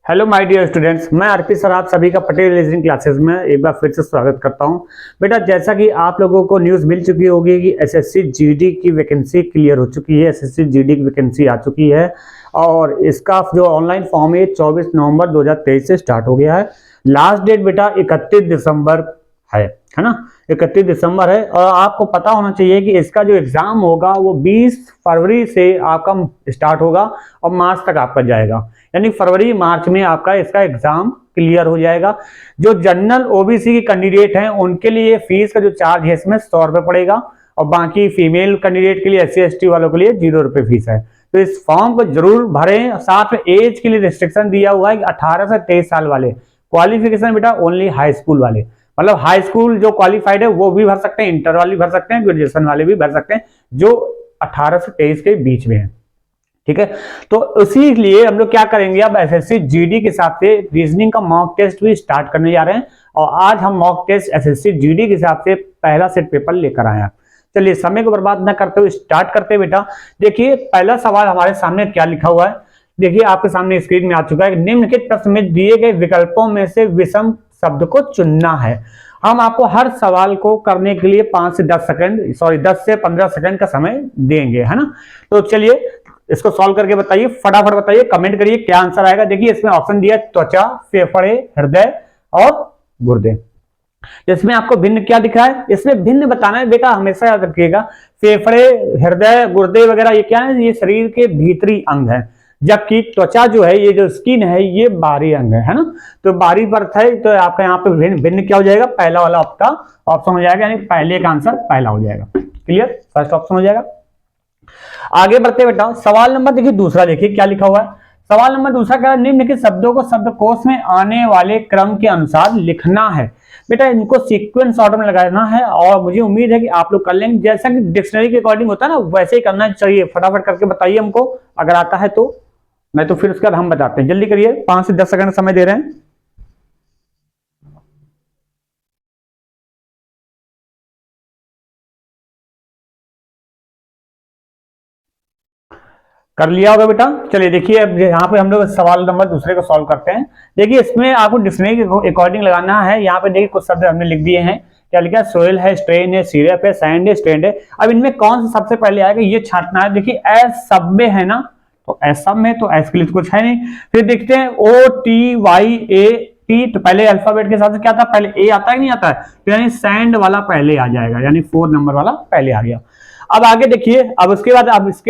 Hello my dear students, मैं RP sir आप सभी का पटेल रीजनिंग क्लासेस में एक बार फिर से स्वागत करता हूं। बेटा, जैसा कि आप लोगों को न्यूज़ मिल चुकी होगी कि एसएससी जीडी की वैकेंसी क्लियर हो चुकी है। एसएससी जीडी की वैकेंसी आ चुकी है और इसका जो ऑनलाइन फॉर्म है 24 नवंबर 2023 से स्टार्ट हो गया है। लास्ट डेट बेटा 31 दिसंबर है ना। 31 दिसंबर है और आपको पता होना चाहिए कि इसका जो एग्जाम होगा वो 20 फरवरी से आपका स्टार्ट होगा और मार्च तक आपका जाएगा, यानी फरवरी मार्च में आपका इसका एग्जाम क्लियर हो जाएगा। जो जनरल ओबीसी के कैंडिडेट हैं उनके लिए फीस का जो चार्ज है इसमें 100 रुपये पड़ेगा और बाकी फीमेल कैंडिडेट के लिए SC ST वालों के लिए 0 रुपये फीस है। तो इस फॉर्म को जरूर भरें। साथ में एज के लिए रिस्ट्रिक्शन दिया हुआ है कि 18 से 23 साल वाले, क्वालिफिकेशन बेटा ओनली हाई स्कूल वाले, मतलब हाई स्कूल जो क्वालिफाइड है वो भी भर सकते हैं, इंटर वाले भर सकते हैं, ग्रेजुएशन वाले भी भर सकते हैं जो 18 से 23 के बीच में है। ठीक है, तो इसीलिए हम लोग क्या करेंगे, अब एसएससी जीडी के हिसाब से रीजनिंग का मॉक टेस्ट भी स्टार्ट करने जा रहे हैं और आज हम मॉक टेस्ट एसएससी जीडी के हिसाब से पहला सेट पेपर लेकर आए हैं। चलिए समय को बर्बाद न करते हुए स्टार्ट करते बेटा। देखिए पहला सवाल हमारे सामने क्या लिखा हुआ है, देखिए आपके सामने स्क्रीन में आ चुका है। निम्नलिखित प्रश्न में दिए गए विकल्पों में से विषम शब्द को चुनना है। हम आपको हर सवाल को करने के लिए 10 से 15 सेकंड का समय देंगे, है ना। तो चलिए इसको सॉल्व करके बताइए, फटाफट बताइए, कमेंट करिए क्या आंसर आएगा। देखिए इसमें ऑप्शन दिया है त्वचा, फेफड़े, हृदय और गुर्दे। इसमें आपको भिन्न क्या दिख रहा है, इसमें भिन्न बताना है बेटा, हमेशा याद रखिएगा। फेफड़े, हृदय, गुर्दे वगैरह ये क्या है, ये शरीर के भीतरी अंग है, जबकि त्वचा जो है, ये जो स्किन है, ये बाहरी अंग है ना। तो बाहरी परत है, तो आपका यहाँ पे भिन्न क्या हो जाएगा, पहला वाला आपका ऑप्शन हो जाएगा, यानी पहले का आंसर पहला हो जाएगा। क्लियर, फर्स्ट ऑप्शन हो जाएगा। आगे बढ़ते बेटा, सवाल नंबर देखिए दूसरा, देखिए क्या लिखा हुआ है। सवाल नंबर दूसरा क्या है, निम्नलिखित शब्दों को शब्दकोश में आने वाले क्रम के अनुसार लिखना है। बेटा इनको सीक्वेंस ऑर्डर में लगाना है और मुझे उम्मीद है कि आप लोग कर लेंगे, जैसा कि डिक्शनरी के अकॉर्डिंग होता है ना वैसे ही करना चाहिए। फटाफट करके बताइए हमको अगर आता है तो, नहीं तो फिर उसके बाद हम बताते हैं। जल्दी करिए, 5 से 10 सेकंड समय दे रहे हैं। कर लिया होगा बेटा। चलिए देखिए अब यहाँ पे हम लोग सवाल नंबर दूसरे को सॉल्व करते हैं। देखिए इसमें आपको डिक्शनरी के अकॉर्डिंग लगाना है। यहाँ पे देखिए कुछ शब्द हमने लिख दिए हैं। क्या लिखा है, सोयल है, स्ट्रेन है, सिरप है, सैंड है, स्टैंड है। अब इनमें कौन सा सबसे पहले आएगा ये छांटना है। देखिए एस सब में है ना, तो एस सब में, तो एस के लिए तो कुछ है नहीं। फिर देखते हैं OTYAT, तो पहले अल्फाबेट के साथ क्या था, पहले ए आता है नहीं आता है, तो यानी सैंड वाला पहले आ जाएगा, यानी 4 नंबर वाला पहले आ गया। अब आगे देखिए, अब इसके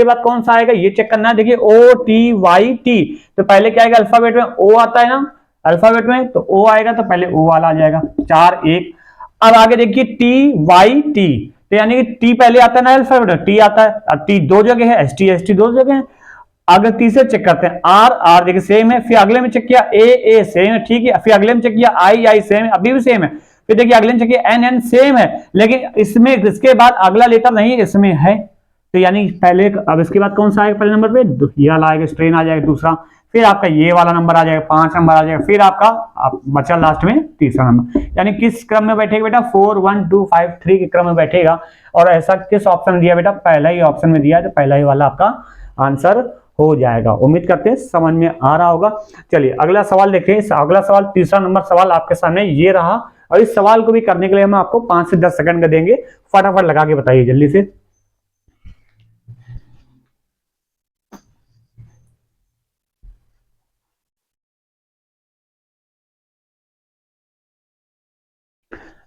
बाद कौन सा आएगा ये चेक करना है। देखिए OTYT, तो पहले क्या आएगा, अल्फाबेट में ओ आता है ना, अल्फाबेट में तो ओ आएगा, तो पहले ओ वाला आ जाएगा, 4 1। अब आगे देखिए TYT, तो यानी कि टी पहले आता है ना अल्फाबेट में, टी आता है। अब टी दो जगह है, ST दो जगह है। अगर तीसरे चेक करते हैं R देखिए सेम है। फिर अगले में चेक किया A सेम है, ठीक है। फिर अगले में चेक किया I सेम है, अभी भी सेम है। फिर देखिए अगले में चेक किया N सेम है, लेकिन इसमें इसके बाद अगला लेटर नहीं इसमें है, तो यानी पहले, अब इसके बाद कौन सा आएगा पहले नंबर पे, ये वाला आएगा, स्ट्रेन आ जाएगा दूसरा। फिर आपका ये वाला नंबर आ जाएगा, 5 नंबर आ जाएगा। फिर आपका बचा लास्ट में तीसरा नंबर, यानी किस क्रम में बैठेगा बेटा, 4 1 2 5 3 के क्रम में बैठेगा। और ऐसा किस ऑप्शन दिया बेटा, पहला ही ऑप्शन में दिया है, तो पहला ही वाला आपका आंसर हो जाएगा। उम्मीद करते हैं समझ में आ रहा होगा। चलिए अगला सवाल देखें। अगला सवाल, तीसरा नंबर सवाल आपके सामने ये रहा और इस सवाल को भी करने के लिए हम आपको 5 से 10 सेकंड का देंगे। फटाफट लगा के बताइए जल्दी से।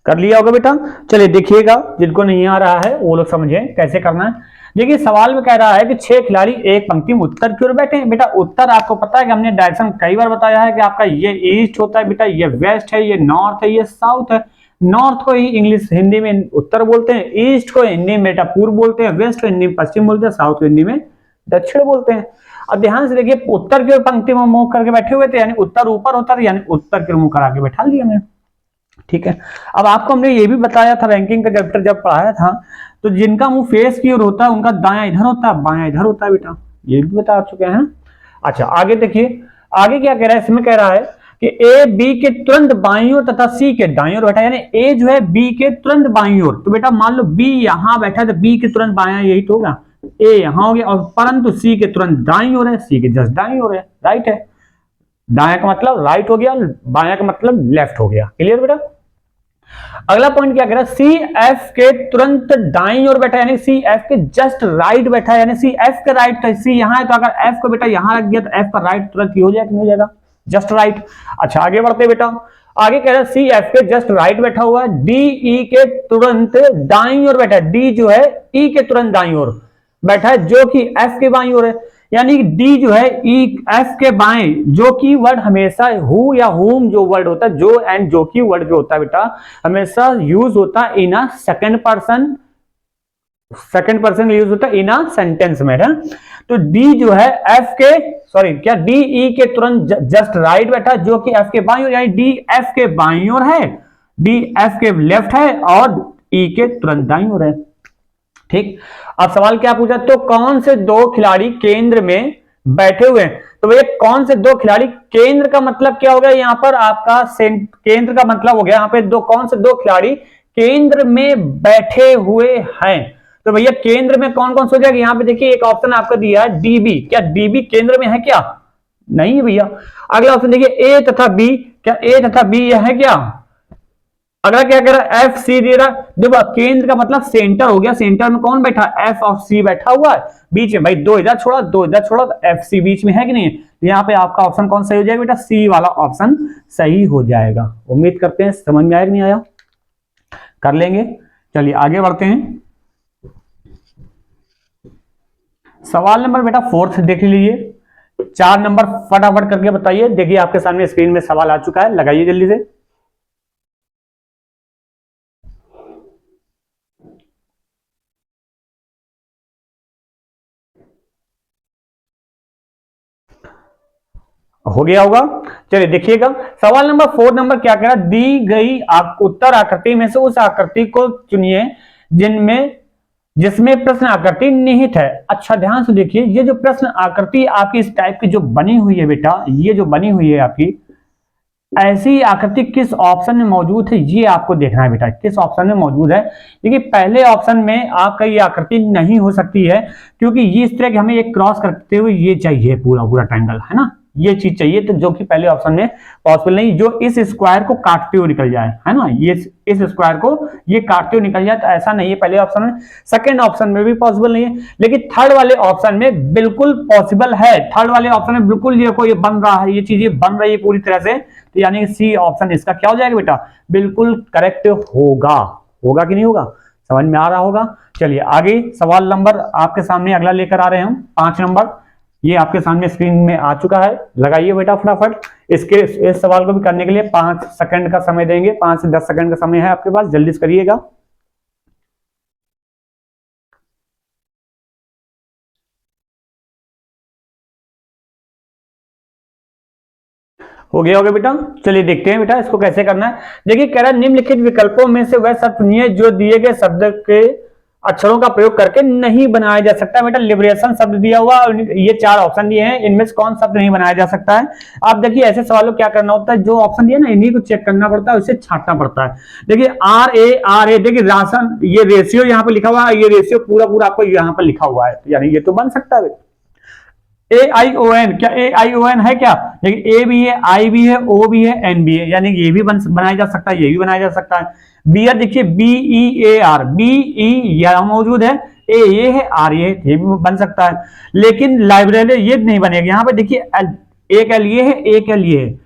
कर लिया होगा बेटा। चलिए देखिएगा, जिनको नहीं आ रहा है वो लोग समझें कैसे करना है। देखिए सवाल में कह रहा है कि 6 खिलाड़ी एक पंक्ति में उत्तर की ओर बैठे हैं। बेटा उत्तर आपको पता है कि हमने डायरेक्शन कई बार बताया है कि आपका ये ईस्ट होता है बेटा, ये वेस्ट है, ये नॉर्थ है, ये साउथ है। नॉर्थ को ही इंग्लिश हिंदी में उत्तर बोलते हैं, ईस्ट को हिंदी में बेटा पूर्व बोलते हैं, वेस्ट को हिंदी में पश्चिम बोलते हैं, साउथ को हिंदी में दक्षिण बोलते हैं। अब ध्यान से देखिए, उत्तर की ओर पंक्ति में मुंह करके बैठे हुए थे, यानी उत्तर ऊपर होता है, यानी उत्तर की ओर मुंह करा के बैठा लिया हमने। ठीक है, अब आपको हमने ये भी बताया था रैंकिंग का चैप्टर जब पढ़ाया था, तो जिनका मुंह फेस की ओर होता है उनका दायां इधर होता है, बायां इधर होता है बेटा, ये भी बता चुके हैं। अच्छा आगे देखिए, आगे क्या कह रहा है, इसमें कह रहा है कि ए बी के तुरंत बाईं ओर तथा सी के दाईं ओर बैठा, यानी ए जो है बी के तुरंत बाईं ओर। तो बेटा मान लो बी यहां बैठा है तो बी के तुरंत बायां, यही तो होगा, ए यहां हो गया, और परंतु सी के तुरंत दाईं ओर है, सी के जस्ट दाईं ओर है, राइट है। दायां का मतलब राइट हो गया, बायां का मतलब लेफ्ट हो गया। क्लियर बेटा। अगला पॉइंट क्या कह रहा है, सी एफ के तुरंत दाईं ओर बैठा यानी सी एफ के जस्ट राइट बैठा है, यानी सी एफ के राइट का सी यहां है, तो अगर एफ को बेटा यहां रख दिया तो एफ का राइट तुरंत ही हो जाएगा, नहीं हो जाएगा, जस्ट राइट। अच्छा आगे बढ़ते बेटा, आगे कह रहा है सी एफ के जस्ट राइट बैठा हुआ है, डी ई के तुरंत दाईं ओर बैठा है, डी जो है ई के तुरंत दाईं ओर बैठा है जो कि एफ के बाईं ओर है, यानी डी जो है ई एफ के बाएं, जो कि वर्ड हमेशा हु या हुम जो वर्ड होता है, जो एंड जो की वर्ड जो होता है बेटा हमेशा यूज होता है इन अ सेकंड पर्सन यूज होता है इन अ सेंटेंस में है। तो डी जो है एफ के सॉरी क्या डी ई के तुरंत जस्ट राइट बैठा जो कि एफ के बाईं ओर, यानी डी एफ के बाईं ओर है, डी एफ के लेफ्ट है और ई के तुरंत दाईं ओर है। ठीक, अब सवाल क्या पूछा, तो कौन से दो खिलाड़ी केंद्र में बैठे हुए हैं, तो भैया कौन से दो खिलाड़ी, केंद्र का मतलब क्या हो गया यहां पर आपका, केंद्र का मतलब हो गया यहां पे दो, कौन से दो खिलाड़ी केंद्र में बैठे हुए हैं, तो भैया केंद्र में कौन कौन सो जाएगा, यहां पे देखिए एक ऑप्शन आपका दिया है डीबी, क्या डीबी केंद्र में है क्या, नहीं भैया। अगला ऑप्शन देखिए ए तथा बी, क्या ए तथा बी यह है क्या, अगला क्या कह रहा है एफ सी दे रहा है, देखो केंद्र का मतलब सेंटर हो गया, सेंटर में कौन बैठा है, एफ और सी बैठा हुआ है, बीच में भाई दो इधर छोड़ा दो इधर छोड़ा, तो एफ सी बीच में है कि नहीं, यहाँ पे आपका ऑप्शन कौन सही हो जाएगा बेटा, सी वाला ऑप्शन सही हो जाएगा। उम्मीद करते हैं समझ में आया कि नहीं आया, कर लेंगे। चलिए आगे बढ़ते हैं, सवाल नंबर बेटा 4 देख लीजिए, 4 नंबर फटाफट करके बताइए, देखिए आपके सामने स्क्रीन में सवाल आ चुका है, लगाइए जल्दी से। हो गया होगा, चलिए देखिएगा सवाल नंबर 4 नंबर क्या कह रहा है, दी गई उत्तर आकृति में से उस आकृति को चुनिए जिसमें प्रश्न आकृति निहित है। अच्छा ध्यान से देखिए, ये जो प्रश्न आकृति आपकी इस टाइप की जो बनी हुई है बेटा, ये जो बनी हुई है आपकी, ऐसी आकृति किस ऑप्शन में मौजूद है ये आपको देखना है बेटा, किस ऑप्शन में मौजूद है। देखिए पहले ऑप्शन में आपका ये आकृति नहीं हो सकती है, क्योंकि ये इस तरह के हमें एक क्रॉस करते हुए ये चाहिए पूरा पूरा ट्रायंगल, है ना, ये चीज चाहिए, तो जो कि पहले ऑप्शन में पॉसिबल नहीं, जो इस स्क्वायर को काटते हुए निकल जाए, है ना, ये इस स्क्वायर को ये काटते हुए निकल जाए, तो ऐसा नहीं है पहले ऑप्शन में। सेकंड ऑप्शन में भी पॉसिबल नहीं है, लेकिन थर्ड वाले ऑप्शन में बिल्कुल पॉसिबल है, थर्ड वाले ऑप्शन में बिल्कुल ये बन रहा है, ये चीजें बन रही है पूरी तरह से, तो यानी सी ऑप्शन इसका क्या हो जाएगा बेटा, बिल्कुल करेक्ट होगा। होगा कि नहीं होगा, समझ में आ रहा होगा। चलिए आगे सवाल नंबर आपके सामने अगला लेकर आ रहे हैं हम 5 नंबर, ये आपके सामने स्क्रीन में आ चुका है, लगाइए बेटा फटाफट। इस सवाल को भी करने के लिए 5 सेकंड का समय देंगे, 5 से 10 सेकंड का समय है आपके पास, जल्दी से करिएगा। हो गया होगा बेटा, चलिए देखते हैं बेटा इसको कैसे करना है। देखिए कह रहा है निम्नलिखित विकल्पों में से वह शब्द चुनिए जो दिए गए शब्द के अक्षरों का प्रयोग करके नहीं बनाया जा सकता। बेटा लिबरेशन शब्द दिया हुआ, ये 4 ऑप्शन दिए हैं, इनमें से कौन शब्द नहीं बनाया जा सकता है। आप देखिए ऐसे सवालों क्या करना होता है, जो ऑप्शन दिया ना इन्हीं को चेक करना पड़ता है, उसे छांटना पड़ता है। देखिए आर ए देखिए राशन, ये रेशियो यहाँ पे लिखा हुआ है, ये रेशियो पूरा पूरा आपको यहाँ पर लिखा हुआ है, यानी ये तो बन सकता है। ए आई ओ एन, क्या ए आई ओ एन है क्या, देखिए ए भी है, आई भी है, ओ भी है, एन भी है, यानी ये भी बनाया जा सकता है, ये भी बनाया जा सकता है। बी आर देखिए B E A R, B E यहां मौजूद है, ए ये है, आर ये भी बन सकता है, लेकिन लाइब्रेरी ये नहीं बनेगा। यहाँ पे देखिए एक एल ये है, एक एल ये है,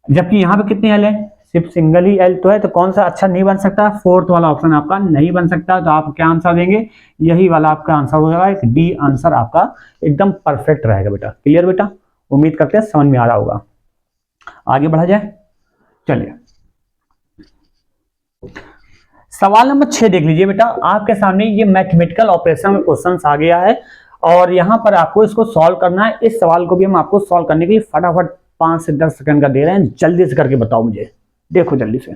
जबकि यहाँ पे कितने एल है, सिर्फ सिंगल ही एल तो है, तो कौन सा अच्छा नहीं बन सकता, 4th वाला ऑप्शन आपका नहीं बन सकता। तो आप क्या आंसर देंगे, यही वाला आपका आंसर हो जाएगा, एक डी आंसर आपका एकदम परफेक्ट रहेगा बेटा। क्लियर बेटा, उम्मीद करते हैं समझ में आ रहा होगा। आगे बढ़ा जाए, चलिए सवाल नंबर 6 देख लीजिए बेटा, आपके सामने ये मैथमेटिकल ऑपरेशन में क्वेश्चन आ गया है और यहां पर आपको इसको सॉल्व करना है। इस सवाल को भी हम आपको सॉल्व करने के लिए फटाफट 5 से 10 सेकंड का दे रहे हैं, जल्दी से करके बताओ मुझे, देखो जल्दी से।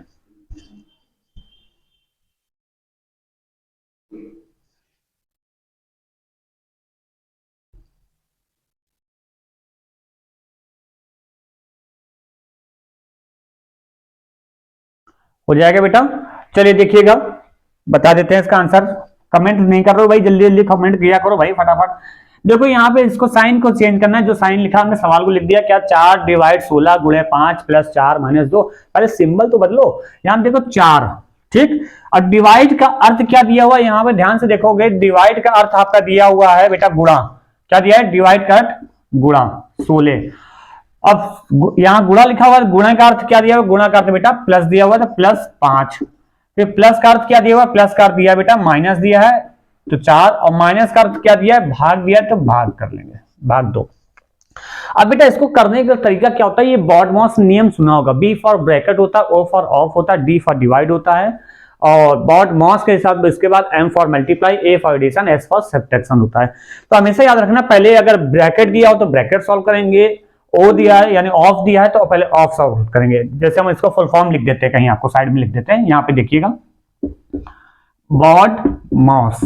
हो जाएगा बेटा, चलिए देखिएगा, बता देते हैं इसका आंसर। कमेंट नहीं कर रहे हो भाई, जल्दी जल्दी कमेंट किया करो भाई फटाफट। देखो यहाँ पे इसको साइन को चेंज करना है, जो साइन लिखा हमने सवाल को लिख दिया क्या, 4 डिवाइड 16 गुणे 5 प्लस 4 माइनस 2। पहले सिंबल तो बदलो, यहाँ देखो 4, ठीक। और डिवाइड का अर्थ क्या दिया हुआ है यहाँ पे ध्यान से देखोगे, डिवाइड का अर्थ आपका दिया हुआ है बेटा गुणा। क्या दिया है, डिवाइड का अर्थ गुणा 16। अब यहाँ गुणा लिखा हुआ है, गुणा का अर्थ क्या दिया हुआ, गुणा का अर्थ बेटा प्लस दिया हुआ है तो प्लस 5। फिर प्लस का अर्थ क्या दिया हुआ, प्लस का अर्थ दिया बेटा माइनस दिया है तो 4, और माइनस का अर्थ क्या दिया है, भाग दिया है तो भाग कर लेंगे, भाग 2। अब बेटा इसको करने का तरीका क्या होता है, ये बॉडमॉस नियम सुना होगा, बी फॉर ब्रैकेट होता है, ओ फॉर ऑफ होता है, डी फॉर डिवाइड होता है, और बॉडमॉस के हिसाब से इसके बाद M for multiply, A for addition, S for subtraction होता है। तो हमेशा याद रखना, पहले अगर ब्रैकेट दिया हो तो ब्रैकेट सॉल्व करेंगे, ओ दिया है यानी ऑफ दिया है तो पहले ऑफ सॉल्व करेंगे। जैसे हम इसको फुल फॉर्म लिख देते हैं, कहीं आपको साइड में लिख देते हैं, यहाँ पे देखिएगा बॉडमॉस,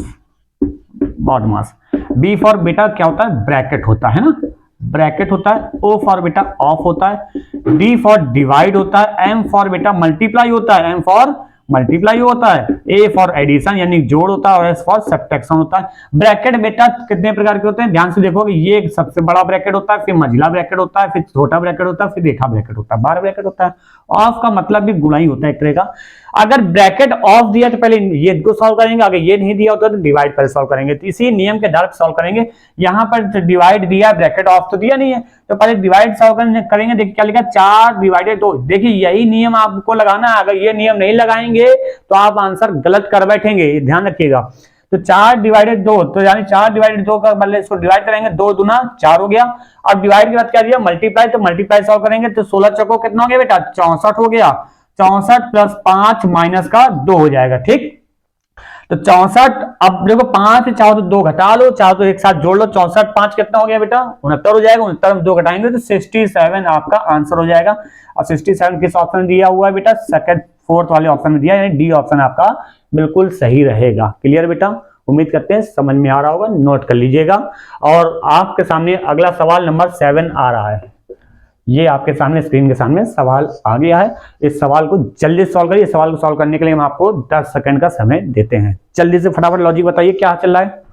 बॉडमॉस, बी फॉर बेटा क्या होता है, ब्रैकेट होता है ना, ब्रैकेट होता है, ओ फॉर बेटा ऑफ होता है, डी फॉर डिवाइड होता है, एम फॉर बेटा मल्टीप्लाई होता है, एम फॉर मल्टीप्लाई होता है, ए फॉर एडिशन यानी जोड़ होता है, और एस फॉर सब्ट्रैक्शन होता है। ब्रैकेट बेटा कितने प्रकार के होते हैं, ध्यान से देखोगे, ये सबसे बड़ा ब्रैकेट होता है, फिर मंझला ब्रैकेट होता है, फिर छोटा ब्रैकेट होता है, फिर रेखा ब्रैकेट होता है, 12 ब्रैकेट होता है। ऑफ का मतलब भी गुणा ही होता है एक तरह का। अगर ब्रैकेट ऑफ दिया तो पहले ये को सॉल्व करेंगे, अगर ये नहीं दिया होता तो डिवाइड पर सॉल्व करेंगे, तो इसी नियम के आधार पर सॉल्व करेंगे। यहाँ पर डिवाइड दिया, ब्रैकेट ऑफ तो दिया नहीं है, तो पहले डिवाइड सॉल्व करेंगे। देखिए क्या लिखा, 4 डिवाइडेड 2। देखिए यही नियम आपको लगाना है, अगर ये नियम नहीं लगाएंगे तो आप आंसर गलत कर बैठेंगे, ध्यान रखिएगा। तो 4 डिवाइडेड 2, तो यानी 4 डिवाइडेड 2 का मतलब इसको डिवाइड करेंगे, 2 दूना 4 हो गया। अब डिवाइड के बाद क्या दिया, मल्टीप्लाई, तो मल्टीप्लाई सॉल्व करेंगे तो 16 चौको कितना हो गया बेटा, 64 हो गया। 64 प्लस 5 माइनस का 2 हो जाएगा, ठीक। तो 64, अब देखो 5 चाहो तो 2 घटा लो, चाहो तो एक साथ जोड़ लो। 64 5 कितना हो गया बेटा, 69 हो जाएगा। 69 में 2 घटाएंगे तो 67 आपका आंसर हो जाएगा। और 67 किस ऑप्शन में दिया हुआ है बेटा, सेकंड फोर्थ वाले ऑप्शन में दिया, यानी डी ऑप्शन आपका बिल्कुल सही रहेगा। क्लियर बेटा, उम्मीद करते हैं समझ में आ रहा होगा, नोट कर लीजिएगा। और आपके सामने अगला सवाल नंबर 7 आ रहा है, ये आपके सामने स्क्रीन के सामने सवाल आ गया है। इस सवाल को जल्दी सॉल्व करिए। सवाल को सॉल्व करने के लिए हम आपको 10 सेकंड का समय देते हैं। जल्दी से फटाफट लॉजिक बताइए क्या चल रहा है।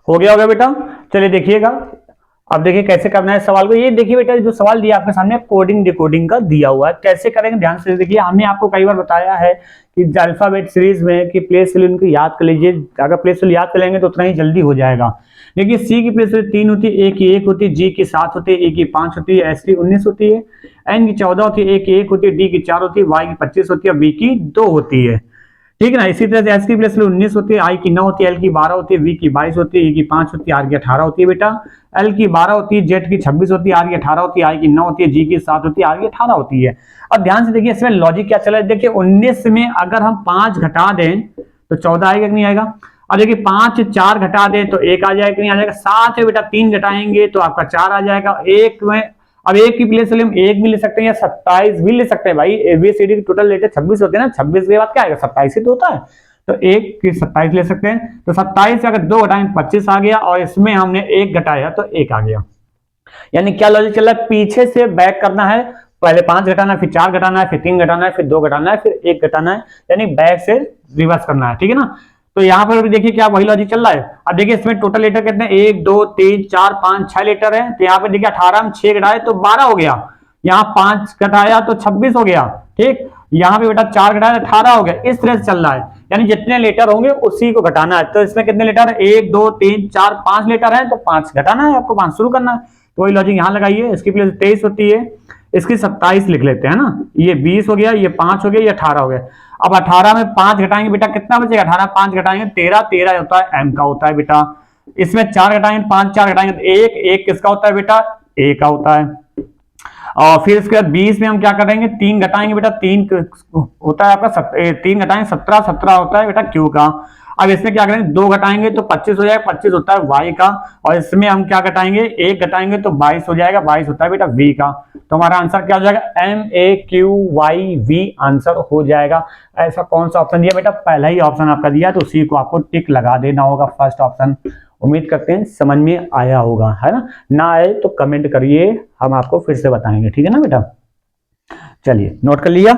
हो गया बेटा, चलिए देखिएगा। अब देखिए कैसे करना है सवाल को। ये देखिए बेटा, जो सवाल दिया आपके सामने कोडिंग डिकोडिंग का दिया हुआ है, कैसे करेंगे ध्यान से देखिए। हमने आपको कई बार बताया है कि अल्फाबेट सीरीज में कि प्लेस वैल्यू इनको याद कर लीजिए। अगर प्लेस वैल्यू याद कर लेंगे तो उतना ही जल्दी हो जाएगा। देखिए सी की प्लेस वैल्यू 3 होती है, ए की 1 होती है, जी की 7 होती है, ए की 5 होती है, एस की 19 होती है, एन की 14 होती है, ए की 1 होती है, डी की 4 होती है, वाई की 25 होती है, बी की 2 होती है, ठीक है ना। इसी तरह से एस की प्लेस 19 होती है, आई की 9 होती है, एल की 12 होती है, वी की 22 होती है, ई की 5 होती है, आर की 18 होती है बेटा, एल की 12 होती है, जेड की 26 होती है, आर की 18 होती है, आई की 9 होती है, जी की 7 होती है, आर की 18 होती है। अब ध्यान से देखिए इसमें लॉजिक क्या चला है। देखिए 19 में अगर हम 5 घटा दें तो 14 आएगा कि नहीं आएगा। अब देखिए 5 4 घटा दें तो 1 आ जाएगा कि नहीं आ जाएगा। 7 है बेटा 3 घटाएंगे तो आपका 4 आ जाएगा। एक में अब एक की प्लेस हम 1 भी ले सकते हैं या 27 भी ले सकते हैं भाई। एबीसीडी की टोटल लेटर 26 होते हैं ना, 26 के बाद क्या आएगा 27 ही तो होता है, तो 1 की 27 ले सकते हैं। तो 27 से अगर 2 घटाएं 25 आ गया, और इसमें हमने 1 घटाया तो 1 आ गया। यानी क्या लॉजिक चल रहा है, पीछे से बैक करना है। पहले 5 घटाना है, फिर 4 घटाना है, फिर 3 घटाना है, फिर 2 घटाना है, फिर 1 घटाना है, यानी बैक से रिवर्स करना है, ठीक है ना। तो यहाँ पर भी देखिए क्या वही लॉजिक चल रहा है। अब देखिए इसमें टोटल लेटर कितने, 1 2 3 4 5 6 लेटर है। तो यहाँ पे देखिए 18 में 6 घटाए तो 12 हो गया, यहाँ 5 घटाया तो 26 हो गया, ठीक। यहाँ पे बेटा 4 घटाया 18 हो गया। इस तरह से चल रहा है, यानी जितने लेटर होंगे उसी को घटाना है। तो इसमें कितने लेटर है, 1 2 3 4 5 लेटर है, तो 5 घटाना है आपको, 5 शुरू करना है। तो वही लॉजिक यहाँ लगाइए। इसकी प्लेस 23 होती है, इसकी 27 लिख लेते हैं ना। ये 20 हो गया, ये 5 हो गया, ये 18 हो गया। अब 18 में 5 घटाएंगे बेटा कितना बचेगा, 18 5 घटाएंगे 13, 13 होता है एम का होता है बेटा। इसमें 4 घटाएंगे 5 4 घटाएंगे तो 1, 1 किसका होता है बेटा, ए का होता है। और फिर इसके बाद 20 में हम क्या करेंगे, 3 घटाएंगे बेटा, 3 होता है आपका 3 घटाएंगे 17, 17 होता है बेटा क्यू का। अब इसमें क्या करेंगे, 2 घटाएंगे तो 25 हो जाएगा, 25 होता है वाई का। और इसमें हम क्या घटाएंगे, 1 घटाएंगे तो 22 हो जाएगा, 22 होता है बेटा वी का। तो हमारा आंसर क्या हो जाएगा, MAQYV आंसर हो जाएगा। ऐसा कौन सा ऑप्शन दिया बेटा, पहला ही ऑप्शन आपका दिया, तो उसी को आपको टिक लगा देना होगा, फर्स्ट ऑप्शन उम्मीद करते हैं समझ में आया होगा, है ना आए तो कमेंट करिए, हम आपको फिर से बताएंगे, ठीक है ना बेटा। चलिए नोट कर लिया।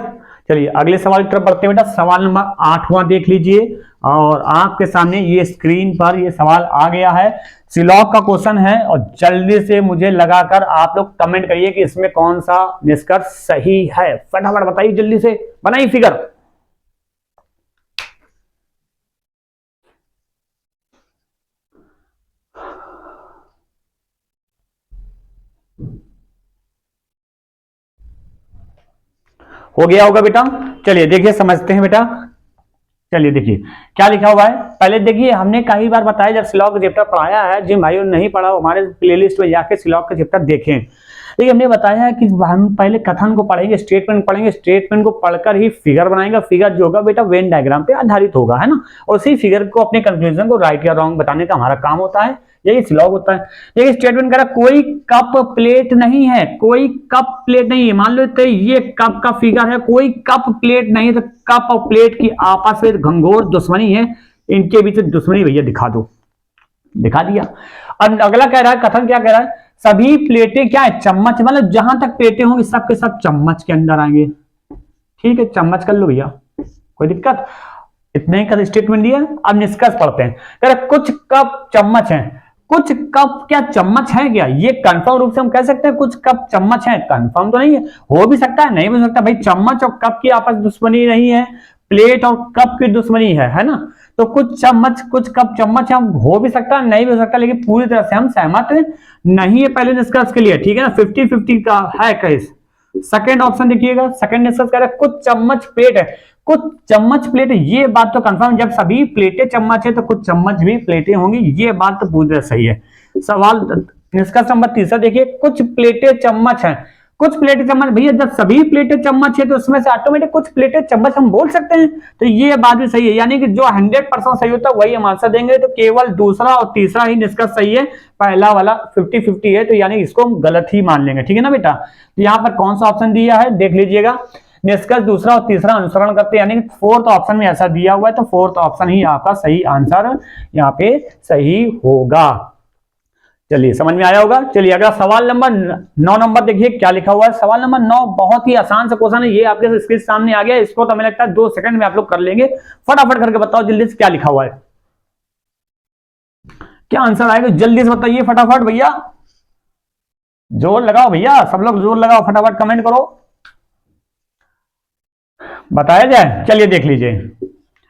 चलिए अगले सवाल की तरफ बढ़ते हैं बेटा। सवाल नंबर 8वां देख लीजिए और आपके सामने ये स्क्रीन पर ये सवाल आ गया है, सिलॉग का क्वेश्चन है और जल्दी से मुझे लगाकर आप लोग कमेंट करिए कि इसमें कौन सा निष्कर्ष सही है। फटाफट बताइए, जल्दी से बनाइए फिगर। हो गया होगा बेटा। चलिए देखिए समझते हैं बेटा। चलिए देखिए क्या लिखा हुआ है। पहले देखिए हमने कई बार बताया, जब सिलॉग का चैप्टर पढ़ाया है, जिन भाइयों ने नहीं पढ़ा हमारे प्लेलिस्ट में जाके सिलॉग का चैप्टर देखें। देखिए हमने बताया है कि हम पहले कथन को पढ़ेंगे, स्टेटमेंट पढ़ेंगे, स्टेटमेंट को पढ़कर ही फिगर बनाएंगे। फिगर जो होगा बेटा वेन डायग्राम पे आधारित होगा, है ना, और उसी फिगर को अपने कंक्लूजन को राइट या रॉन्ग बताने का हमारा काम होता है, यही सिलॉग होता है। देखिए स्टेटमेंट कह रहा कोई कप प्लेट नहीं है, कोई कप प्लेट नहीं है। मान लो तो ये कप का फिगर है, कोई कप प्लेट नहीं है, तो कप और प्लेट की आपस में घंघोर दुश्मनी है, इनके बीच दुश्मनी भैया दिखा दो। दिखा दिया। अब अगला कह रहा है, कथन क्या कह रहा है, सभी प्लेटें क्या है, चम्मच, मतलब जहां तक प्लेटें होंगी सब के सब चम्मच के अंदर आएंगे। ठीक है, चम्मच कर लो भैया, कोई दिक्कत, इतने ही का स्टेटमेंट दिया। अब निष्कर्ष पढ़ते हैं। कह रहे कुछ कप चम्मच हैं, कुछ कप क्या चम्मच है क्या, ये कंफर्म रूप से हम कह सकते हैं कुछ कप चम्मच है, कंफर्म तो नहीं है, हो भी सकता है नहीं भी हो सकता। भाई चम्मच और कप की आपस दुश्मनी नहीं है, प्लेट और कप की दुश्मनी है ना, तो कुछ चम्मच कुछ कप चम्मच हम हो भी सकता है नहीं भी हो सकता, लेकिन पूरी तरह से हम सहमत नहीं है पहले निष्कर्ष के लिए, ठीक है ना, 50-50 का है केस। सेकंड ऑप्शन देखिएगा, सेकंड निष्कर्ष कह रहा है कुछ चम्मच प्लेट है, कुछ चम्मच प्लेट है, ये बात तो कंफर्म, जब सभी प्लेटें चम्मच है तो कुछ चम्मच भी प्लेटें होंगी, ये बात तो पूरी तरह सही है। सवाल निष्कर्ष नंबर 3 देखिए, कुछ प्लेटें चम्मच हैं, कुछ प्लेटें चम्मच, भैया जब सभी प्लेटें चम्मच है तो उसमें से ऑटोमेटिक कुछ प्लेटें चम्मच हम बोल सकते हैं, तो ये बात भी सही है। यानी कि जो 100% सही होता है वही हम आंसर देंगे, तो केवल दूसरा और तीसरा ही निष्कर्ष सही है, पहला वाला 50-50 है, तो यानी इसको हम गलत ही मान लेंगे, ठीक है ना बेटा। तो यहाँ पर कौन सा ऑप्शन दिया है देख लीजिएगा, निष्कर्ष दूसरा और तीसरा अनुसरण करते, यानी कि फोर्थ ऑप्शन में ऐसा दिया हुआ है, तो फोर्थ ऑप्शन ही आपका सही आंसर यहाँ पे सही होगा। चलिए समझ में आया होगा। चलिए अगला सवाल नंबर 9 नंबर देखिए क्या लिखा हुआ है। सवाल नंबर 9 बहुत ही आसान सा क्वेश्चन है, ये आपके स्क्रीन सामने आ गया, इसको तो हमें लगता है 2 सेकंड में आप लोग कर लेंगे। फटाफट करके बताओ जल्दी से क्या लिखा हुआ है, क्या आंसर आएगा, जल्दी से बताइए फटाफट भैया, जोर लगाओ भैया, सब लोग जोर लगाओ, फटाफट कमेंट करो, बताया जाए। चलिए देख लीजिए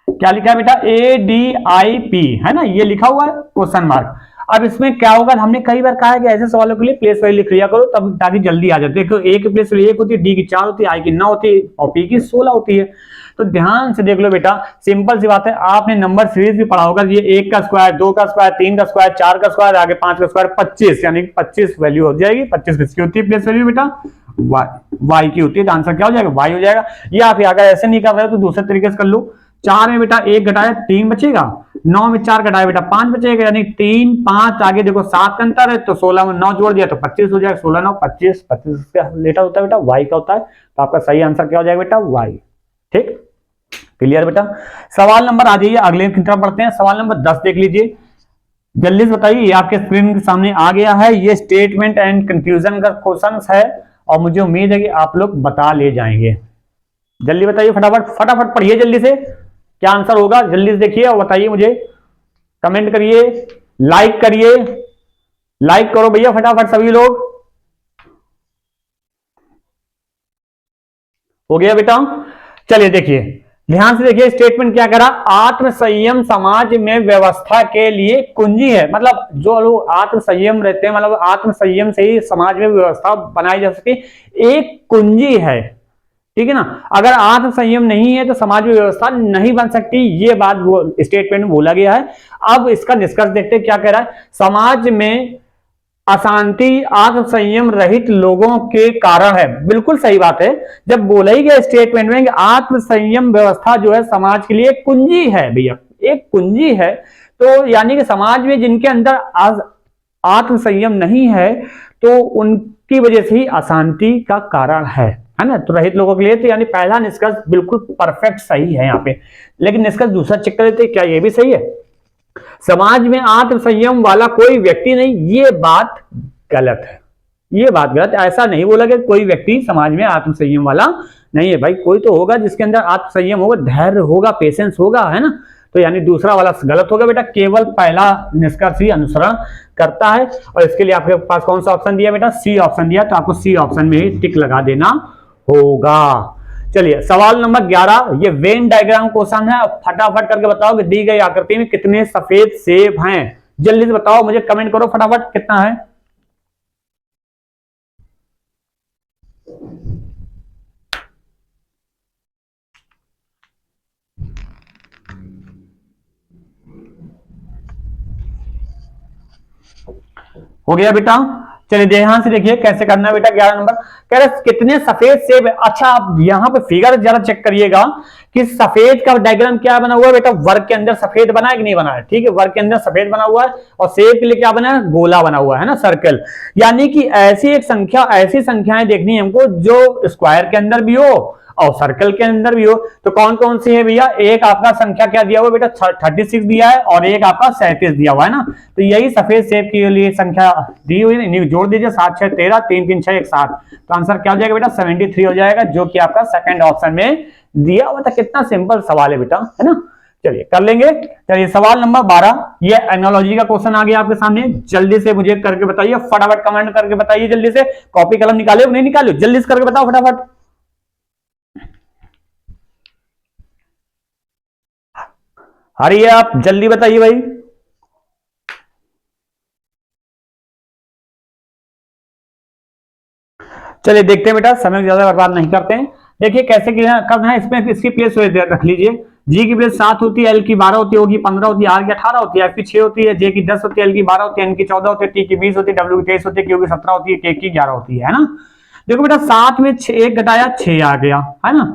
क्या लिखा है बेटा, ADIP है ना, ये लिखा हुआ है क्वेश्चन मार्क। अब इसमें क्या होगा, हमने कई बार कहा है कि ऐसे सवालों के लिए प्लेस वैल्यू लिख लिया करो, तब ताकि जल्दी आ जाए। देखो ए की प्लेस वैल्यू 1 होती है, डी की 4 होती है, आई की 9 होती है और पी की 16 होती है। तो ध्यान से देख लो बेटा, सिंपल सी बात है, आपने नंबर सीरीज भी पढ़ा होगा, ये 1 का स्क्वायर, 2 का स्क्वायर, 3 का स्क्वायर, 4 का स्क्वायर, आगे 5 का स्क्वायर, 25, यानी 25 वैल्यू हो जाएगी। 25 किसकी होती है प्लेस वैल्यू बेटा, वाई की होती है, तो आंसर क्या हो जाएगा, वाई हो जाएगा। ये आप अगर ऐसे नहीं कर रहे हो तो दूसरे तरीके से कर लो, 4 में बेटा 1 घटाया 3 बचेगा, 9 में 4 घटाया बेटा 5 बचेगा, यानी 3 5 आगे देखो 7 का अंतर है, तो 16 में 9 जोड़ दिया तो 25 हो जाएगा, 16 9 25, 25 का लेटर होता है बेटा वाई का होता है, तो आपका सही आंसर क्या हो जाएगा बेटा, वाई। ठीक, क्लियर बेटा। सवाल नंबर आ जाइए अगले की तरफ बढ़ते हैं। सवाल नंबर 10 देख लीजिए, जल्दी से बताइए, ये आपके स्क्रीन के सामने आ गया है, ये स्टेटमेंट एंड कंक्लूजन का क्वेश्चन है और मुझे उम्मीद है कि आप लोग बता ले जाएंगे। जल्दी बताइए फटाफट, फटाफट पढ़िए जल्दी से, क्या आंसर होगा जल्दी से देखिए और बताइए मुझे, कमेंट करिए, लाइक करिए, लाइक करो भैया फटाफट सभी लोग। हो गया बेटा। चलिए देखिए ध्यान से देखिए, स्टेटमेंट क्या करा, आत्म संयम समाज में व्यवस्था के लिए कुंजी है, मतलब जो लोग आत्म संयम रहते हैं, मतलब आत्म संयम से ही समाज में व्यवस्था बनाई जा सके, एक कुंजी है, ठीक है ना। अगर आत्म संयम नहीं है तो समाज में व्यवस्था नहीं बन सकती, ये बात स्टेटमेंट में बोला गया है। अब इसका निष्कर्ष देखते हैं क्या कह रहा है, समाज में अशांति आत्म संयम रहित लोगों के कारण है, बिल्कुल सही बात है। जब बोला ही गया स्टेटमेंट में कि आत्म संयम व्यवस्था जो है समाज के लिए कुंजी है भैया, एक कुंजी है, तो यानी कि समाज में जिनके अंदर आत्म संयम नहीं है तो उनकी वजह से ही अशांति का कारण है ना, तो रहित लोगों के लिए, तो यानी पहला निष्कर्ष बिल्कुल परफेक्ट सही है यहाँ पे। लेकिन निष्कर्ष दूसरा चेक कर लेते, क्या ये भी सही है, समाज में आत्म संयम वाला कोई व्यक्ति नहीं, ये बात गलत है, ये बात गलत है। ऐसा नहीं बोला कि कोई व्यक्ति समाज में आत्म संयम वाला नहीं है। भाई कोई तो होगा जिसके अंदर आत्म संयम होगा, धैर्य होगा, पेशेंस होगा, है ना। तो यानी दूसरा वाला गलत होगा बेटा, केवल पहला निष्कर्ष ही अनुसरण करता है। और इसके लिए आपके पास कौन सा ऑप्शन दिया बेटा, सी ऑप्शन दिया, तो आपको सी ऑप्शन में ही टिक लगा देना होगा। चलिए सवाल नंबर 11, ये वेन डायग्राम क्वेश्चन है। फटाफट करके बताओ कि दी गई आकृति में कितने सफेद सेब हैं। जल्दी से बताओ, मुझे कमेंट करो फटाफट कितना है। हो गया बेटा। चलिए ध्यान से देखिए कैसे करना है बेटा। 11 नंबर कह रहे कितने सफेद सेब। अच्छा आप यहाँ पे फिगर जरा चेक करिएगा कि सफेद का डायग्राम क्या बना हुआ है बेटा। वर्ग के अंदर सफेद बना है कि नहीं बना है, ठीक है, वर्ग के अंदर सफेद बना हुआ है और सेब के लिए क्या बना है, गोला बना हुआ है ना, सर्कल। यानी कि ऐसी एक संख्या, ऐसी संख्याएं देखनी है हमको जो स्क्वायर के अंदर भी हो और सर्कल के अंदर भी हो। तो कौन कौन सी है भैया, एक आपका संख्या क्या दिया हुआ बेटा 36 दिया है और एक आपका 37 दिया हुआ है ना। तो यही सफेद सेब के लिए संख्या दी हुई है, जोड़ दीजिए 7 6 13 3 3 6 1 7। तो आंसर क्या हो जाएगा बेटा 73 हो जाएगा, जो कि आपका सेकंड ऑप्शन में दिया हुआ था। कितना सिंपल सवाल है बेटा, है ना। चलिए कर लेंगे। चलिए सवाल नंबर 12, ये एनालॉजी का क्वेश्चन आ गया आपके सामने। जल्दी से मुझे करके बताइए, फटाफट कमेंट करके बताइए, जल्दी से। कॉपी कलम निकाले नहीं निकालो, जल्दी से करके बताओ फटाफट। अरे आप जल्दी बताइए भाई। चलिए देखते हैं बेटा, समय ज्यादा बर्बाद नहीं करते हैं। देखिए कैसे करना है। इसमें इसकी प्लेस रख लीजिए। जी की प्लेस 7 होती है, एल की 12 होती है, ओ की 15 होती है, आर की 18 होती है, एफ की 6 होती है, जे की 10 होती है, एल की 12 होती है, एन की 14 होती है, टी की 20 होती है, डब्ल्यू की 23 होती है, क्यू की 17 होती है, के की 11 होती है ना। देखो बेटा 7 में 1 घटाया 6 आ गया, है ना।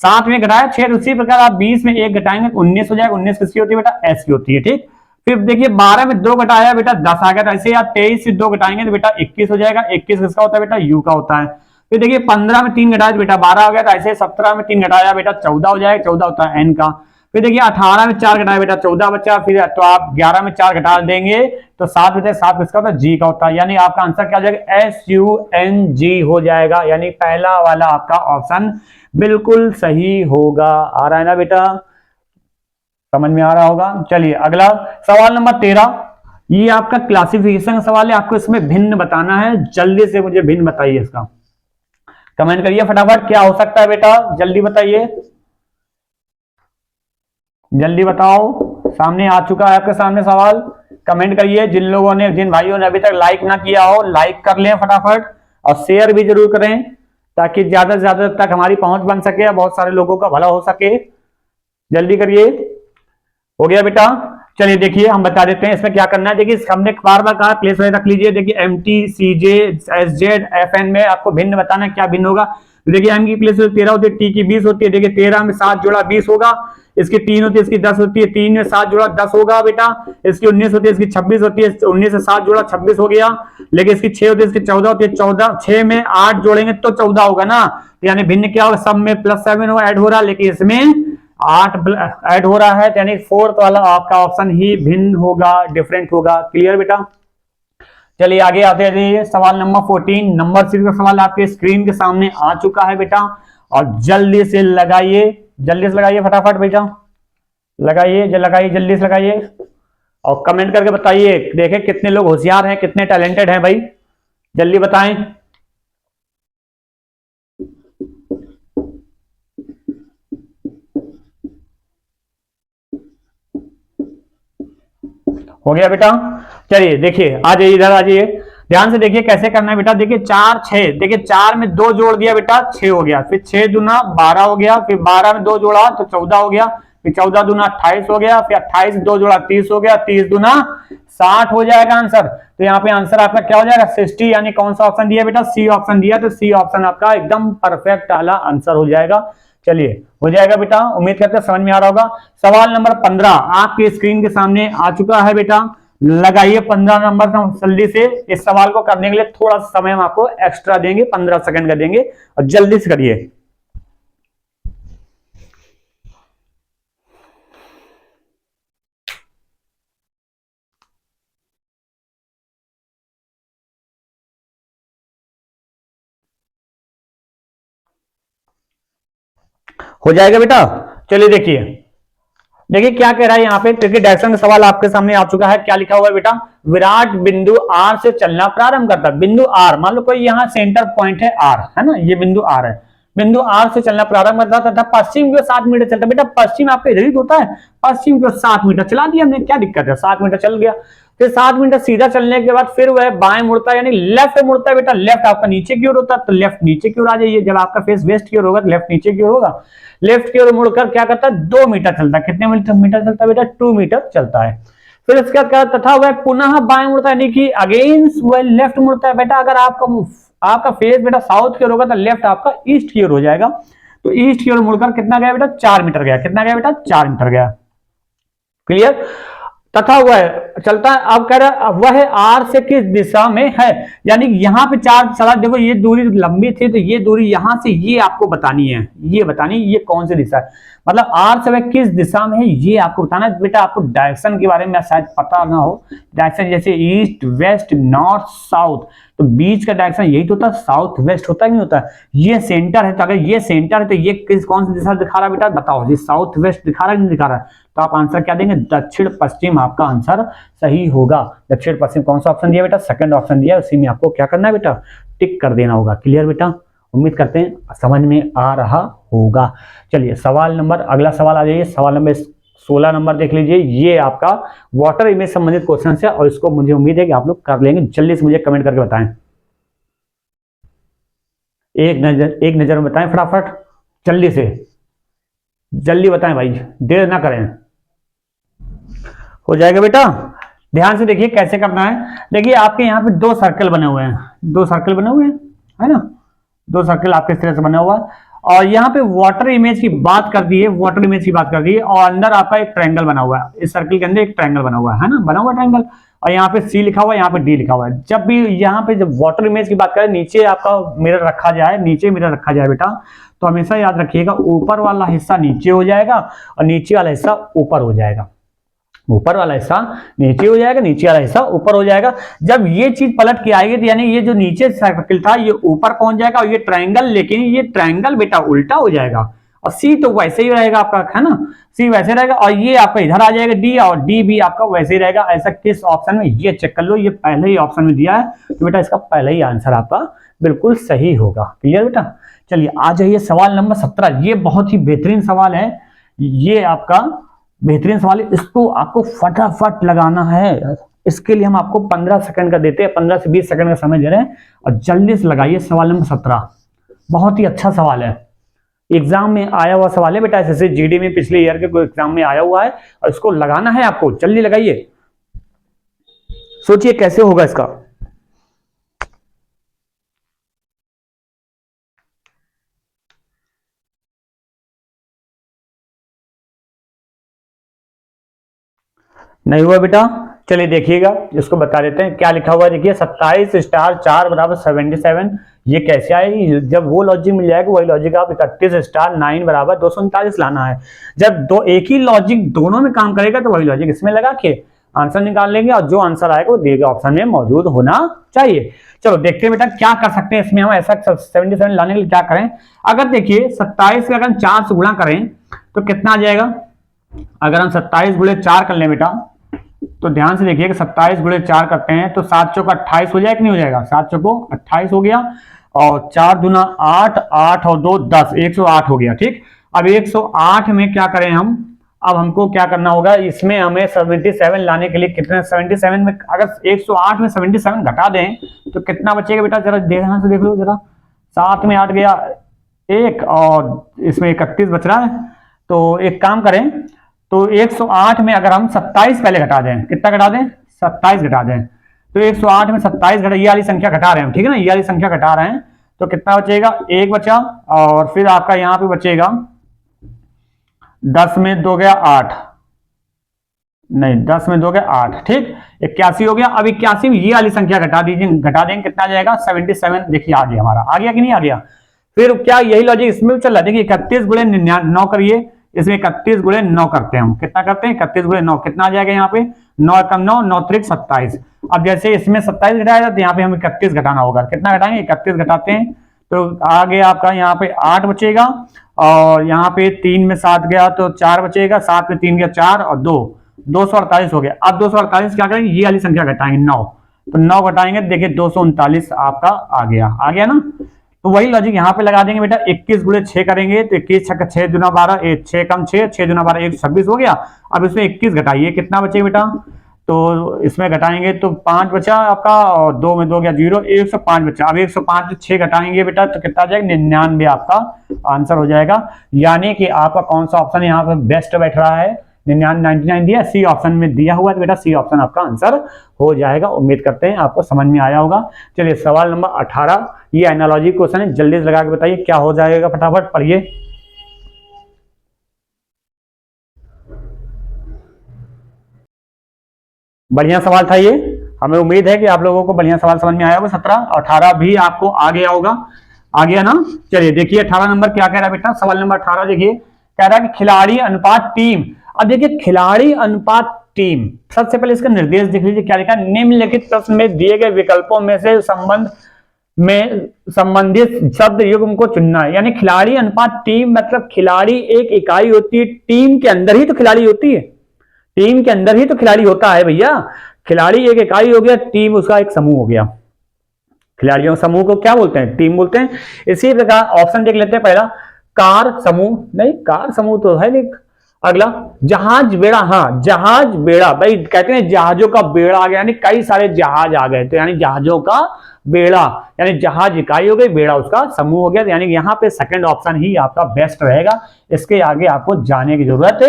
7 में घटाया 6, उसी प्रकार आप 20 में 1 घटाएंगे 19 हो जाएगा। 19 किसकी होती है बेटा, एस की होती है, ठीक। फिर देखिए 12 में 2 घटाया बेटा 10 आ गया। तो ऐसे आप 23 से 2 घटाएंगे तो बेटा 21 हो जाएगा। 21 किसका होता है बेटा, यू का होता है। फिर देखिए 15 में 3 घटाया बेटा 12 हो गया। तो ऐसे 17 में 3 घटाया बेटा 14 हो जाएगा, 14 होता है एन का। फिर देखिए 18 में 4 घटाया बेटा 14 बचा। फिर तो आप 11 में 4 घटा देंगे तो 7 बचे, 7 किसका होता है, जी का होता है। यानी आपका आंसर क्या हो जाएगा, SUNG हो जाएगा। यानी पहला वाला आपका ऑप्शन बिल्कुल सही होगा। आ रहा है ना बेटा, समझ में आ रहा होगा। चलिए अगला सवाल नंबर 13, ये आपका क्लासिफिकेशन का सवाल है। आपको इसमें भिन्न बताना है। जल्दी से मुझे भिन्न बताइए, इसका कमेंट करिए फटाफट। क्या हो सकता है बेटा, जल्दी बताइए, जल्दी बताओ। सामने आ चुका है आपके सामने सवाल, कमेंट करिए। जिन लोगों ने, जिन भाइयों ने अभी तक लाइक ना किया हो, लाइक कर लें फटाफट और शेयर भी जरूर करें, ताकि ज्यादा से ज्यादा तक हमारी पहुंच बन सके, बहुत सारे लोगों का भला हो सके। जल्दी करिए। हो गया बेटा। चलिए देखिए हम बता देते हैं इसमें क्या करना है। देखिए हमने बार बार कहा प्लेस रख लीजिए। देखिए MT CJ SZ FN में आपको भिन्न बताना है, क्या भिन्न होगा। देखिए M की प्लेस 13 होती है, T की 20 होती है। देखिए 13 में 7 जोड़ा 20 होगा। इसकी 3 होती है, इसकी 10 होती है। 3 में 7 जोड़ा 10 होगा बेटा। इसकी 19 होती है, इसकी 26 होती है। 19 से 7 जोड़ा 26 हो गया। लेकिन इसकी 6 होती है, इसकी 14 होती है। 14 6 में 8 जोड़ेंगे तो 14 होगा ना। तो यानी भिन्न क्या होगा, सब में +7 होगा, ऐड हो रहा है, लेकिन इसमें 8 ऐड हो रहा है। यानी 4th वाला आपका ऑप्शन ही भिन्न होगा, डिफरेंट होगा। क्लियर बेटा। चलिए आगे आते हैं। सवाल नंबर 14, नंबर सीरीज का सवाल आपके स्क्रीन के सामने आ चुका है बेटा। और जल्दी से लगाइए, जल्दी से लगाइए फटाफट बेटा, लगाइए लगाइए, जल्दी से लगाइए और कमेंट करके बताइए। देखें कितने लोग होशियार हैं, कितने टैलेंटेड हैं भाई, जल्दी बताएं। हो गया बेटा। चलिए देखिए आ जाइए, इधर आ जाइए, ध्यान से देखिए कैसे करना है बेटा। देखिए 4 6, देखिए 4 में 2 जोड़ दिया बेटा 6 हो गया। फिर 6 दूना 12 हो गया। फिर 12 में 2 जोड़ा तो 14 हो गया। फिर 14 दूना 28 हो गया। फिर 28 2 जोड़ा 30 हो गया। 30 दूना 60 हो जाएगा आंसर। तो यहाँ पे आंसर आपका क्या हो जाएगा 60। यानी कौन सा ऑप्शन दिया बेटा, सी ऑप्शन दिया। तो सी ऑप्शन आपका एकदम परफेक्ट वाला आंसर हो जाएगा। चलिए हो जाएगा बेटा, उम्मीद करते हैं समझ में आ रहा होगा। सवाल नंबर 15 आपके स्क्रीन के सामने आ चुका है बेटा। लगाइए 15 नंबर का जल्दी से। इस सवाल को करने के लिए थोड़ा सा समय हम आपको एक्स्ट्रा देंगे, 15 सेकंड का देंगे, और जल्दी से करिए। हो जाएगा बेटा। चलिए देखिए, देखिए क्या कह रहा है यहाँ पे, क्योंकि डायरेक्शन का सवाल आपके सामने आ चुका है। क्या लिखा हुआ है बेटा, विराट बिंदु आर से चलना प्रारंभ करता है। बिंदु आर, मान लो कोई यहाँ सेंटर पॉइंट है आर, है ना, ये बिंदु आर है। बिंदु आर से चलना प्रारंभ करता तथा पश्चिम की ओर 7 मीटर चलता है। बेटा पश्चिम आपका इधर ही होता है, पश्चिम की ओर 7 मीटर चला दिया हमने, क्या दिक्कत है, 7 मीटर चल गया। फिर 7 मीटर सीधा चलने के बाद फिर वह बाएं मुड़ता है, यानी लेफ्ट मुड़ता है। बेटा लेफ्ट आपका नीचे की ओर होता है, तो लेफ्ट नीचे की ओर आ जाइए। जब आपका फेस वेस्ट की ओर होगा तो लेफ्ट नीचे की ओर होगा। लेफ्ट की ओर मुड़कर क्या करता है, 2 मीटर चलता है। कितने मीटर चलता है बेटा, 2 मीटर चलता है। फिर इसका क्या, तथा वह पुनः बाएं मुड़ता है, यानी कि अगेंस्ट वह लेफ्ट मुड़ता है। बेटा अगर आपका फेस बेटा साउथ की ओर होगा तो लेफ्ट आपका ईस्ट की ओर हो जाएगा। तो ईस्ट की ओर मुड़कर कितना गया बेटा, 4 मीटर गया। कितना गया बेटा, 4 मीटर गया। क्लियर। तथा वह चलता है, अब कह रहा है वह आर से किस दिशा में है, यानी यहाँ पे 4 चला। देखो ये दूरी लंबी थी, तो ये दूरी यहां से ये आपको बतानी है, ये बतानी ये कौन सी दिशा है, मतलब आर से वह किस दिशा में है ये आपको बताना है। बेटा आपको डायरेक्शन के बारे में शायद पता ना हो, डायरेक्शन जैसे ईस्ट वेस्ट नॉर्थ साउथ, तो बीच का डायरेक्शन यही तो होता है, साउथ वेस्ट होता नहीं होता। ये सेंटर है, तो अगर ये सेंटर है तो ये किस कौन सी दिशा दिखा रहा है बेटा, बताओ, ये साउथ वेस्ट दिखा रहा है नहीं दिखा रहा है, तो आप आंसर क्या देंगे, दक्षिण पश्चिम आपका आंसर सही होगा। दक्षिण पश्चिम कौन सा ऑप्शन दिया बेटा, सेकंड ऑप्शन दिया, उसी में आपको क्या करना है बेटा, टिक कर देना होगा। क्लियर बेटा, उम्मीद करते हैं समझ में आ रहा होगा। चलिए सवाल नंबर, अगला सवाल आ जाइए, सवाल नंबर 16 नंबर देख लीजिए। ये आपका वाटर इमेज संबंधित क्वेश्चन है और इसको मुझे उम्मीद है कि आप लोग कर लेंगे। जल्दी से मुझे कमेंट करके बताएं, एक नजर में बताएं फटाफट, जल्दी से जल्दी बताएं भाई, देर ना करें। हो जाएगा बेटा, ध्यान से देखिए कैसे करना है। देखिए आपके यहाँ पे 2 सर्कल बने हुए हैं, 2 सर्कल बने हुए हैं, है ना, 2 सर्कल आपके इस तरह से बना हुआ है। और यहाँ पे वाटर इमेज की बात कर दी है, वाटर इमेज की बात कर दी है, और अंदर आपका एक ट्रायंगल बना हुआ है, इस सर्कल के अंदर एक ट्रायंगल बना हुआ है ना, बना हुआ ट्रायंगल, और यहाँ पे सी लिखा हुआ है, यहाँ पे डी लिखा हुआ है। जब भी यहाँ पे जब वाटर इमेज की बात करें, नीचे आपका मिरर रखा जाए, नीचे मिरर रखा जाए बेटा, तो हमेशा याद रखिएगा ऊपर वाला हिस्सा नीचे हो जाएगा और नीचे वाला हिस्सा ऊपर हो जाएगा, ऊपर वाला हिस्सा नीचे हो जाएगा, नीचे वाला हिस्सा ऊपर हो जाएगा। जब ये चीज पलट के आएगी तो यानी ये जो नीचे सर्कल था ये ऊपर पहुंच जाएगा, और ये ट्रायंगल, लेकिन ये ट्रायंगल बेटा उल्टा हो जाएगा, और सी तो वैसे ही रहेगा आपका, है ना, सी वैसे रहेगा, और ये आपका इधर आ जाएगा डी, और डी भी आपका वैसे ही रहेगा। ऐसा किस ऑप्शन में, ये चेक कर लो, ये पहले ही ऑप्शन में दिया है, तो बेटा इसका पहले ही आंसर आपका बिल्कुल सही होगा। क्लियर बेटा। चलिए आ जाइए सवाल नंबर 17। ये बहुत ही बेहतरीन सवाल है, ये आपका बेहतरीन सवाल है, इसको आपको फटाफट लगाना है। इसके लिए हम आपको 15 सेकंड का देते हैं, 15 से 20 सेकंड का समय दे रहे हैं, और जल्दी से लगाइए सवाल नंबर 17। बहुत ही अच्छा सवाल है, एग्जाम में आया हुआ सवाल है बेटा, एसएससी जीडी में पिछले ईयर के कोई एग्जाम में आया हुआ है, और इसको लगाना है आपको, जल्दी लगाइए। सोचिए कैसे होगा इसका। नहीं हुआ बेटा, चलिए देखिएगा, इसको बता देते हैं क्या लिखा हुआ है। देखिए 27 स्टार 4 बराबर 77, ये कैसे आएगी, जब वो लॉजिक मिल जाएगा वही लॉजिक आप 31 स्टार 9 बराबर 239 लाना है। जब दो एक ही लॉजिक दोनों में काम करेगा तो वही लॉजिक इसमें लगा के आंसर निकाल लेंगे, और जो आंसर आएगा वो दिए गए ऑप्शन में मौजूद होना चाहिए। चलो देखते हैं बेटा क्या कर सकते हैं इसमें हम, ऐसा 77 लाने के लिए क्या करें। अगर देखिए 27 का अगर 4 से गुणा करें तो कितना आ जाएगा, अगर हम 27 गुणे 4 कर लें बेटा, तो ध्यान से देखिए कि 27 गुणे 4 करते हैं तो 7 चौका 28 हो जाएगा कि नहीं हो जाएगा, 7 चौको 28 हो गया, और 4 दूना 8, 8 और 2 10, 108 हो गया। ठीक, अब 108 में क्या करें हम, अब हमको क्या करना होगा, इसमें हमें 77 लाने के लिए कितने, 77 में अगर 108 में 77 घटा दें तो कितना बचेगा बेटा, जरा ध्यान से देख लो जरा, 7 में 8 गया 1, और इसमें 31 बच रहा है। तो एक काम करें, तो 108 में अगर हम 27 पहले घटा दें, कितना घटा दें, 27 घटा दें, तो 108 में 27 घटा, ये वाली संख्या घटा रहे हैं, ठीक है ना, ये वाली संख्या घटा रहे हैं, तो कितना बचेगा, 1 बचा, और फिर आपका यहां पे बचेगा 10 में 2 गया 8, नहीं 10 में 2 गया 8, ठीक, 81 हो गया। अब 81 में ये वाली संख्या घटा दीजिए, घटा देंगे कितना आ जाएगा, 77। देखिए आ गया हमारा, आ गया कि नहीं आ गया। फिर क्या यही लॉजिक इसमें चल रहा है, देखिए 31 गुणे 9 करिए, इसमें 31 गुणे 9 करते हैं हम, कितना करते हैं, 31 गुणे 9 कितना आ जाएगा, यहाँ पे 9 कम 9, 9 त्रिक 27। अब जैसे इसमें 27 घटाया जाता है, यहाँ पे हमें 31 घटाना होगा, कितना घटाएंगे, 31 घटाते हैं तो आगे आपका यहाँ पे 8 बचेगा, और यहाँ पे 3 में 7 गया तो 4 बचेगा, 7 में 3 गया 4 और 2, 248 हो गया। अब 248 क्या करेंगे, ये वाली संख्या घटाएंगे 9, तो 9 घटाएंगे, देखिए 239 आपका आ गया ना। तो वही लॉजिक यहाँ पे लगा देंगे बेटा, 21 गुणे 6 करेंगे तो 21 छक्का 6 दूना 12, 6 कम 6, 6 दूना 12 126 हो गया। अब इसमें 21 घटाइए, कितना बचेगा बेटा, तो इसमें घटाएंगे तो 5 बचा आपका, और 2 में 2 गया 0, 105 बचा। अब 105 से 6 घटाएंगे बेटा तो कितना आ जाएगा, 99 आपका आंसर हो जाएगा। यानी कि आपका कौन सा ऑप्शन यहाँ पे बेस्ट बैठ रहा है, 99 दिया, सी ऑप्शन में दिया हुआ है, तो बेटा सी ऑप्शन आपका आंसर हो जाएगा। उम्मीद करते हैं आपको समझ में आया होगा। चलिए सवाल नंबर 18, ये एनालॉजी क्वेश्चन है, जल्दी से लगा के बताइए क्या हो जाएगा, फटाफट पढ़िए। बढ़िया सवाल था ये, हमें उम्मीद है कि आप लोगों को बढ़िया सवाल समझ में आया होगा। 17 और 18 भी आपको आ गया होगा, आ गया ना। चलिए देखिए 18 नंबर क्या कह रहा है बेटा, सवाल नंबर 18 देखिए, कह रहा है कि खिलाड़ी अनुपात टीम। अब देखिए खिलाड़ी अनुपात टीम, सबसे पहले इसका निर्देश देख लीजिए क्या लिखा है, निम्नलिखित प्रश्न में दिए गए विकल्पों में से संबंधित शब्द युग्म को चुनना है। यानी खिलाड़ी अनुपात टीम मतलब खिलाड़ी एक इकाई होती है, टीम के अंदर ही तो खिलाड़ी होती है, टीम के अंदर ही तो खिलाड़ी होता है भैया। खिलाड़ी एक इकाई हो गया, टीम उसका एक समूह हो गया। खिलाड़ियों समूह को क्या बोलते हैं, टीम बोलते हैं। इसी प्रकार ऑप्शन देख लेते हैं, पहला कार समूह, नहीं कार समूह तो है नहीं। अगला जहाज बेड़ा, हाँ जहाज बेड़ा, भाई कहते हैं जहाजों का बेड़ा आ गया, यानी कई सारे जहाज आ गए, तो यानी जहाजों का बेड़ा, यानी जहाज इकाई हो गई, बेड़ा उसका समूह हो गया। यानी यहाँ पे सेकंड ऑप्शन ही आपका बेस्ट रहेगा, इसके आगे आपको जाने की जरूरत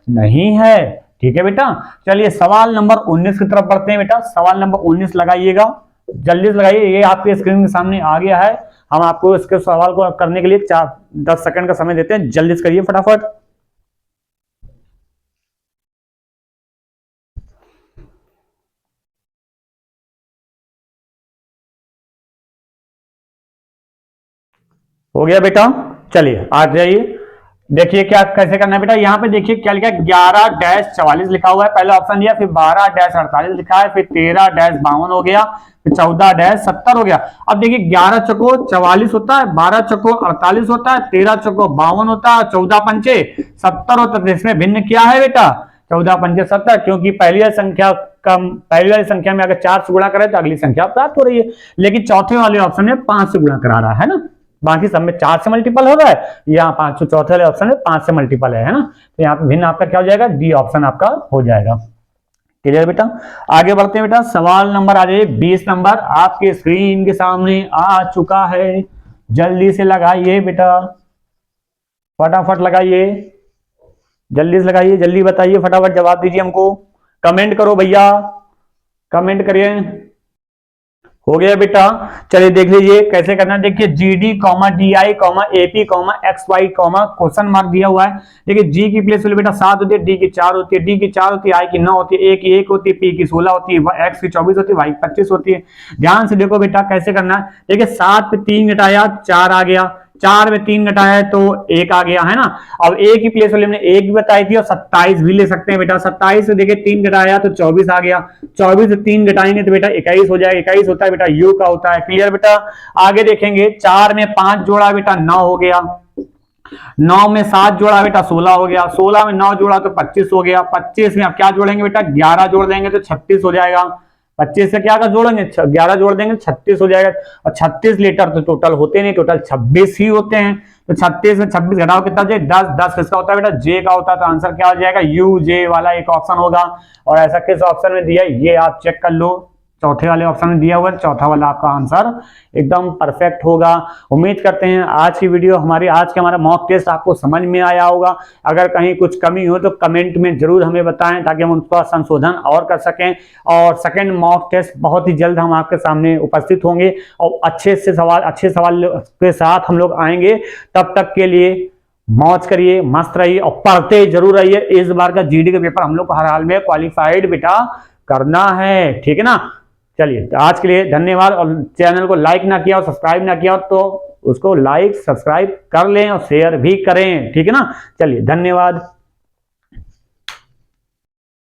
नहीं है। ठीक है बेटा, चलिए सवाल नंबर 19 की तरफ बढ़ते हैं बेटा। सवाल नंबर 19 लगाइएगा, जल्दी से लगाइए, ये आपके स्क्रीन के सामने आ गया है। हम आपको इसके सवाल को करने के लिए 10 सेकंड का समय देते हैं, जल्दी से करिए फटाफट। हो गया बेटा, चलिए आ जाइए, देखिए क्या कैसे करना है बेटा। यहाँ पे देखिए क्या लिखा है, 11-44 लिखा हुआ है, पहला ऑप्शन दिया, फिर 12-48 लिखा है, फिर 13-52 हो गया, फिर 14-70 हो गया। अब देखिए 11 चौको 44 होता है, 12 चौको 48 होता है, 13 चौको 52 होता है, 14 पंचे 70 होता है। इसमें भिन्न क्या है बेटा, 14 पंचे 70, क्योंकि पहली वाली संख्या में अगर 4 से गुणा करें तो अगली संख्या प्राप्त हो रही है, लेकिन चौथे वाले ऑप्शन में 5 से गुणा करा रहा है ना, बाकी सब में 4 से मल्टीपल हो रहा है, यहाँ 5, चौथे वाले ऑप्शन में 5 से मल्टीपल है ना। तो यहाँ पे भिन्न आपका क्या हो जाएगा, डी ऑप्शन आपका हो जाएगा। क्लियर बेटा, आगे बढ़ते हैं बेटा। सवाल नंबर आ जाइए 20 नंबर, आपके स्क्रीन के सामने आ चुका है, जल्दी से लगाइए बेटा, फटाफट लगाइए, जल्दी से लगाइए, जल्दी बताइए, फटाफट जवाब दीजिए हमको, कमेंट करो भैया, कमेंट करिए। हो गया बेटा, चलिए देख लीजिए कैसे करना है। देखिए GD comma DI comma AP comma XY comma question mark दिया हुआ है। देखिए जी की प्लेस बेटा 7 होती है, डी की 4 होती है, डी की 4 होती है, I की 9 होती है, A की 1 होती है, P की 16 होती है, X की 24 होती है, Y की 25 होती है। ध्यान से देखो बेटा कैसे करना है। देखिए 7 पे 3 घटाया 4 आ गया, 4 में 3 घटाया तो 1 आ गया है ना। अब A की प्लेस वाले हमने 1 भी बताई थी और 27 भी ले सकते हैं बेटा। 27 से देखिए 3 घटाया तो 24 आ गया, 24 से 3 घटाएंगे तो बेटा 21 हो जाएगा, 21 होता है बेटा U का होता है। क्लियर बेटा, आगे देखेंगे 4 में 5 जोड़ा बेटा 9 हो गया, 9 में 7 जोड़ा बेटा 16 हो गया, 16 में 9 जोड़ा तो 25 हो गया, 25 में आप क्या जोड़ेंगे बेटा 11 जोड़ देंगे तो 36 हो जाएगा, 25 से क्या का जोड़ेंगे 11 जोड़ देंगे 36 हो जाएगा। और 36 लीटर तो टोटल होते नहीं, टोटल 26 ही होते हैं। तो 36 में 26 घटाओ कितना हो जाए 10, 10 किसका होता है बेटा जे का होता है। तो आंसर क्या हो जाएगा UJ वाला एक ऑप्शन होगा। और ऐसा किस ऑप्शन में दिया ये आप चेक कर लो, चौथे वाले ऑप्शन में दिया हुआ है, चौथा वाला आपका आंसर एकदम परफेक्ट होगा। उम्मीद करते हैं आज की वीडियो आज का हमारा मॉक टेस्ट आपको समझ में आया होगा। अगर कहीं कुछ कमी हो तो कमेंट में जरूर हमें बताएं ताकि हम उनका संशोधन और कर सकें। और सेकंड मॉक टेस्ट बहुत ही जल्द हम आपके सामने उपस्थित होंगे और अच्छे सवाल के साथ हम लोग आएंगे। तब तक के लिए मौज करिए, मस्त रहिए और पढ़ते जरूर रहिए। इस बार का GD का पेपर हम लोग को हर हाल में क्वालिफाइड बेटा करना है, ठीक है ना। चलिए तो आज के लिए धन्यवाद। और चैनल को लाइक ना किया और सब्सक्राइब ना किया तो उसको लाइक सब्सक्राइब कर लें और शेयर भी करें, ठीक है ना। चलिए धन्यवाद।